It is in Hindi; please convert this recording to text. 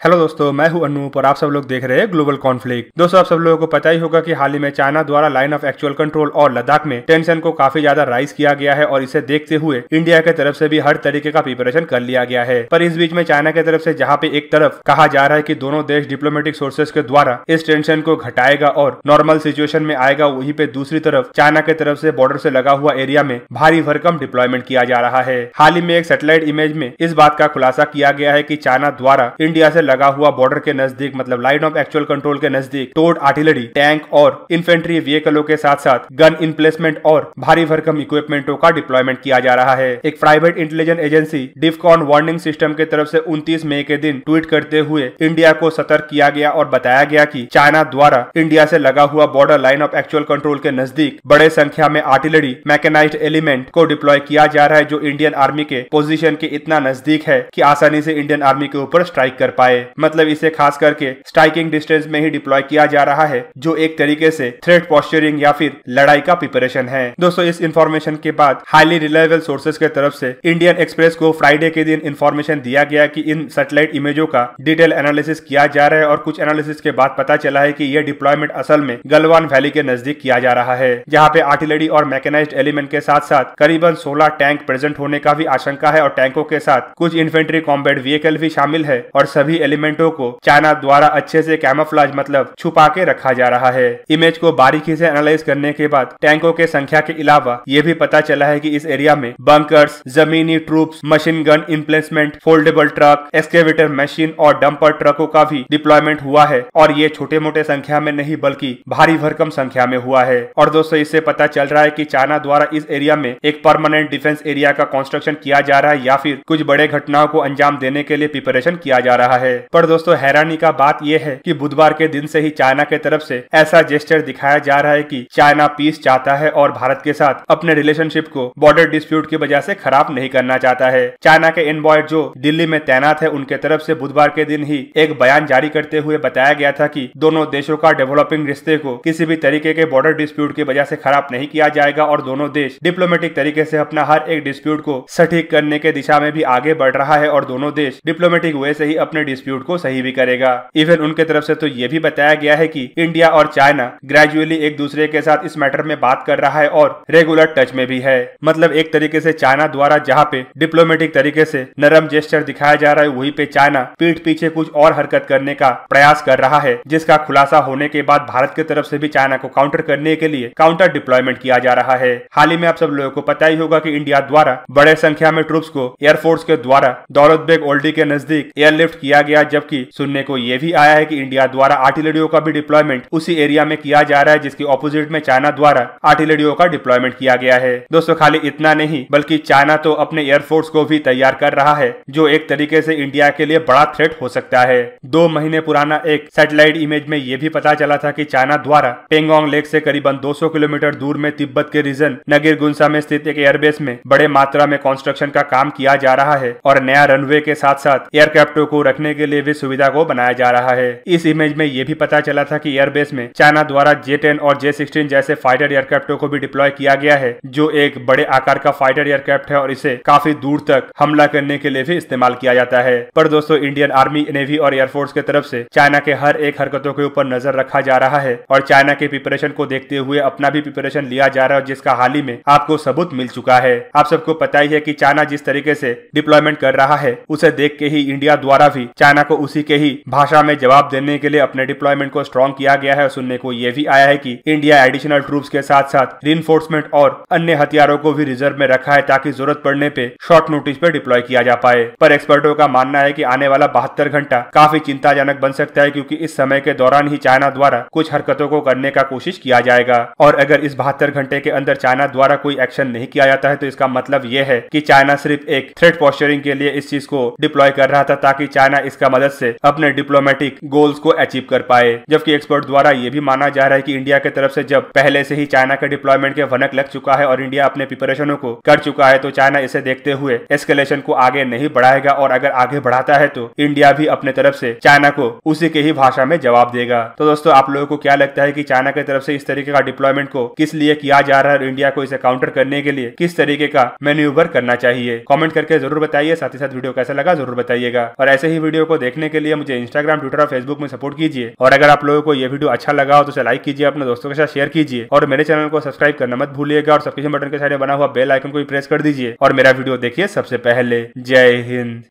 हेलो दोस्तों, मैं हूं अनूप और आप सब लोग देख रहे हैं ग्लोबल कॉन्फ्लिक्ट। दोस्तों, आप सब लोगों को पता ही होगा कि हाल ही में चाइना द्वारा लाइन ऑफ एक्चुअल कंट्रोल और लद्दाख में टेंशन को काफी ज्यादा राइज किया गया है और इसे देखते हुए इंडिया की तरफ से भी हर तरीके का प्रिपरेशन कर लिया गया है। पर इस बीच में चाइना की तरफ से जहां पे एक तरफ कहा जा रहा है कि दोनों देश डिप्लोमेटिक सोर्सेज के द्वारा इस टेंशन को घटाएगा और नॉर्मल सिचुएशन में आएगा, वहीं पे दूसरी तरफ चाइना की तरफ से बॉर्डर से लगा हुआ एरिया में भारी भरकम डिप्लॉयमेंट किया जा रहा है। हाल ही में एक सैटेलाइट इमेज में इस बात का खुलासा किया गया है कि चाइना द्वारा इंडिया से लगा हुआ बॉर्डर के नजदीक, मतलब लाइन ऑफ एक्चुअल कंट्रोल के नजदीक टोड आर्टिलरी, टैंक और इन्फेंट्री व्हीकलों के साथ साथ गन इम्प्लेसमेंट और भारी भरकम इक्विपमेंटों का डिप्लॉयमेंट किया जा रहा है। एक private intelligence agency DEFCON warning system की तरफ से 29 मई के दिन ट्वीट करते हुए इंडिया को सतर्क किया गया और बताया गया कि चाइना द्वारा इंडिया से लगा हुआ border line of actual control के नजदीक बड़े संख्या में आर्टिलरी मैकेनाइज्ड एलिमेंट को डिप्लॉय किया जा रहा है, जो इंडियन आर्मी के पोजीशन के इतना नजदीक है कि आसानी से इंडियन आर्मी के ऊपर स्ट्राइक कर पाए। मतलब इसे खास करके स्ट्राइकिंग डिस्टेंस में ही डिप्लॉय किया जा रहा है, जो एक तरीके से थ्रेट पोस्चरिंग या फिर लड़ाई का प्रिपरेशन है। दोस्तों, इस इंफॉर्मेशन के बाद हाईली रिलायबल सोर्सेज के तरफ से इंडियन एक्सप्रेस को फ्राइडे के दिन इंफॉर्मेशन दिया गया कि इन सैटेलाइट इमेजों का डिटेल एनालिसिस किया जा रहा है और कुछ एनालिसिस के बाद पता चला है कि यह डिप्लॉयमेंट असल में गलवान वैली के नजदीक किया जा रहा है, जहां पे आर्टिलरी और मैकेनाइज्ड एलिमेंट के साथ साथ करीबन 16 टैंक प्रेजेंट होने का भी आशंका है और टैंकों के साथ कुछ इन्फेंट्री कॉम्बैट व्हीकल भी शामिल है और सभी एलिमेंटों को चाइना द्वारा अच्छे से कैमोफ्लेज मतलब छुपा के रखा जा रहा है। इमेज को बारीकी से एनालाइज करने के बाद टैंकों के संख्या के अलावा यह भी पता चला है कि इस एरिया में बंकर्स, जमीनी troops, machine gun emplacement, foldable truck, excavator machine और डंपर ट्रकों का भी डिप्लॉयमेंट हुआ है और ये छोटे मोटे संख्या में नहीं बल्कि भारी भरकम संख्या में हुआ है। और दोस्तों, इससे पता चल रहा है कि चाइना द्वारा इस एरिया में एक परमानेंट डिफेंस एरिया का कंस्ट्रक्शन किया जा रहा है या फिर कुछ बड़े घटनाओं को अंजाम देने के लिए प्रिपरेशन किया जा रहा है। पर दोस्तों, हैरानी का बात यह है कि बुधवार के दिन से ही चाइना के तरफ से ऐसा जेस्चर दिखाया जा रहा है कि चाइना पीस चाहता है और भारत के साथ अपने रिलेशनशिप को बॉर्डर डिस्प्यूट की वजह से खराब नहीं करना चाहता है। चाइना के एनवॉय जो दिल्ली में तैनात है, उनके तरफ से बुधवार के दिन ही एक बयान जारी करते हुए बताया गया था कि दोनों देशों का डेवलपिंग रिश्ते को किसी भी तरीके के बॉर्डर डिस्प्यूट की वजह से खराब नहीं किया जाएगा और दोनों देश डिप्लोमेटिक तरीके से अपना हर एक डिस्प्यूट को सटीक करने के दिशा में भी आगे बढ़ रहा है और दोनों देश डिप्लोमेटिक वे से ही अपने डिस्प्यूट को सही भी करेगा। इवन उनके तरफ से तो यह भी बताया गया है कि इंडिया और चाइना ग्रेजुअली एक दूसरे के साथ इस मैटर में बात कर रहा है और रेगुलर टच में भी है। मतलब एक तरीके से चाइना द्वारा जहां पे डिप्लोमेटिक तरीके से नरम जेस्चर दिखाया जा रहा है, वहीं पे चाइना पीठ पीछे कुछ और हरकत करने का प्रयास कर रहा है, जिसका खुलासा होने के बाद भारत की तरफ से भी चाइना को काउंटर करने के लिए काउंटर डिप्लॉयमेंट किया जा रहा है। हाल ही में आप सब लोगों को पता ही होगा कि इंडिया द्वारा बड़े संख्या में ट्रूप्स को एयरफोर्स के द्वारा दौलत बेग ओल्डी के नजदीक एयरलिफ्ट किया गया, जबकि सुनने को यह भी आया है कि इंडिया द्वारा आर्टिलरियों का भी डिप्लॉयमेंट उसी एरिया में किया जा रहा है, जिसके ऑपोजिट में चाइना द्वारा आर्टिलरियों का डिप्लॉयमेंट किया गया है। दोस्तों, खाली इतना नहीं बल्कि चाइना तो अपने एयरफोर्स को भी तैयार कर रहा है, जो एक तरीके से इंडिया के लिए बड़ा थ्रेट हो सकता है। 2 महीने पुराना एक सैटेलाइट इमेज में यह भी पता चला था कि चाइना द्वारा पेंगोंग लेक से करीबन 200 किलोमीटर दूर में तिब्बत के रीजन नगीरगुंसा में स्थित एक एयरबेस में बड़े मात्रा में कंस्ट्रक्शन का काम किया जा रहा है और नया रनवे के साथ साथ एयरक्राफ्टों को रखने के लिए भी सुविधा को बनाया जा रहा है। इस इमेज में यह भी पता चला था कि एयरबेस में चाइना द्वारा J-10 और J-16 जैसे फाइटर एयरक्राफ्टों को भी डिप्लॉय किया गया है, जो एक बड़े आकार का फाइटर एयरक्राफ्ट है और इसे काफी दूर तक हमला करने के लिए भी इस्तेमाल किया जाता है। पर दोस्तों, इंडियन आर्मी, नेवी और एयरफोर्स की तरफ से चाइना के हर एक हरकतों के ऊपर नजर रखा जा रहा है और चाइना के प्रिपरेशन को देखते हुए अपना भी प्रिपरेशन लिया जा रहा है, जिसका हाल ही में आपको सबूत मिल चुका है। आप सबको पता ही है कि चाइना जिस तरीके से डिप्लॉयमेंट कर रहा है, उसे देख के ही इंडिया द्वारा भी चाइना को उसी के ही भाषा में जवाब देने के लिए अपने डिप्लॉयमेंट को स्ट्रॉन्ग किया गया है। सुनने को यह भी आया है कि इंडिया एडिशनल ट्रूप्स के साथ साथ रिइंफोर्समेंट और अन्य हथियारों को भी रिजर्व में रखा है, ताकि जरूरत पड़ने पे शॉर्ट नोटिस पे डिप्लॉय किया जा पाए। पर एक्सपर्टों का मानना है कि आने वाला 72 घंटा काफी चिंताजनक बन सकता है, क्योंकि इस समय के दौरान ही चाइना द्वारा कुछ हरकतों को करने का कोशिश किया जाएगा और अगर इस 72 घंटे के अंदर चाइना द्वारा कोई एक्शन नहीं किया जाता है, तो इसका मतलब यह है कि चाइना सिर्फ एक थ्रेट पोस्चरिंग के लिए इस चीज को डिप्लॉय कर रहा था, ताकि चाइना इसका मदद से अपने डिप्लोमेटिक गोल्स को अचीव कर पाए। जबकि एक्सपर्ट द्वारा यह भी माना जा रहा है कि इंडिया की तरफ से जब पहले से ही चाइना के डिप्लॉयमेंट के भनक लग चुका है और इंडिया अपने प्रिपरेशनों को कर चुका है, तो चाइना इसे देखते हुए एस्केलेशन को आगे नहीं बढ़ाएगा और अगर आगे बढ़ाता है तो इंडिया भी अपने तरफ से चाइना को उसी के ही भाषा में जवाब देगा। तो दोस्तों, आप लोगों को क्या लगता है कि चाइना की तरफ से इस तरीके का डिप्लॉयमेंट को किस लिए किया जा रहा है और इंडिया को इसे काउंटर करने के लिए किस तरीके का मैन्यूवर करना चाहिए? कमेंट करके जरूर बताइए। साथ ही साथ वीडियो कैसा लगा जरूर बताइएगा और ऐसे ही वीडियो को को देखने के लिए मुझे इंस्टाग्राम, ट्विटर और फेसबुक में सपोर्ट कीजिए। और अगर आप लोगों को ये वीडियो अच्छा लगा हो तो उसे लाइक कीजिए, अपने दोस्तों के साथ शेयर कीजिए और मेरे चैनल को सब्सक्राइब करना मत भूलिएगा और सब्सक्रिप्शन बटन के साइड में बना हुआ बेल आइकन को भी प्रेस कर दीजिए और मेरा वीडियो देखिए सबसे पहले। जय हिंद।